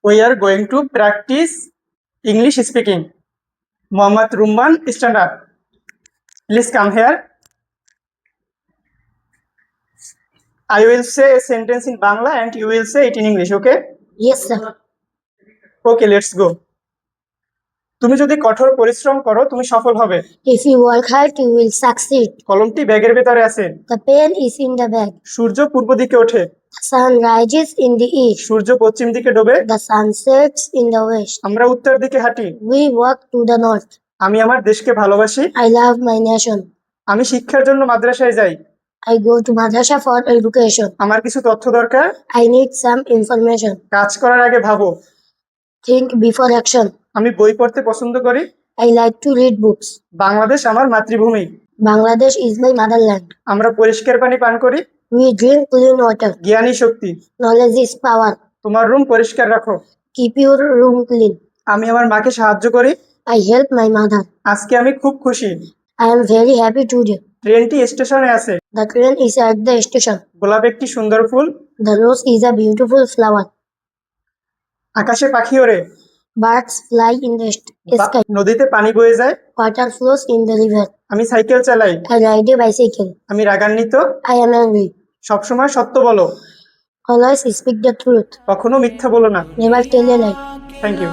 We are going to practice English speaking. Mohammad Rumman, stand up. Please come here. I will say a sentence in Bangla and you will say it in English, okay? Yes, sir. Okay, let's go. তুমি যদি কঠোর পরিশ্রম করো তুমি সফল হবে। If you work hard, you will succeed. কলমটি ব্যাগের ভেতরে আছে। The pen is in the bag. সূর্য পূর্ব দিকে ওঠে। The sun rises in the east. সূর্য পশ্চিম দিকে ডোবে। The sun sets in the west. আমরা উত্তর দিকে হাঁটি। We walk to the north. আমি আমার দেশকে ভালোবাসি। I love my nation. আমি শিক্ষার জন্য মাদ্রাসায় যাই। I go to madrasa for education. আমার কিছু তথ্য দরকার। I need some information. কাজ করার আগে ভাবো। Think before action. আমি বই পড়তে পছন্দ করি। I like to read books. Bangladesh আমার মাতৃভূমি। Bangladesh is my motherland. আমরা পরিষ্কার পানি পান করি। We drink clean water. জ্ঞানই শক্তি। Knowledge is power. তোমার রুম পরিষ্কার রাখো। Keep your room clean. আমি আমার মাকে সাহায্য করি। I help my mother. আজকে আমি খুব খুশি। I am very happy today. ট্রেনটি স্টেশনে আছে। The train is at the station. গোলাপ একটি সুন্দর ফুল। The rose is a beautiful flower. আকাশে পাখি ওড়ে। Birds fly in the sky. নদীতে পানি বয়ে যায়। Water flows in the river. আমি সাইকেল চালাই। I ride a bicycle. আমি রাগান্বিত। I am angry. সবসময় সত্য বলো। Always speak the truth. কখনো মিথ্যা বলো না। Never tell a lie. Thank you.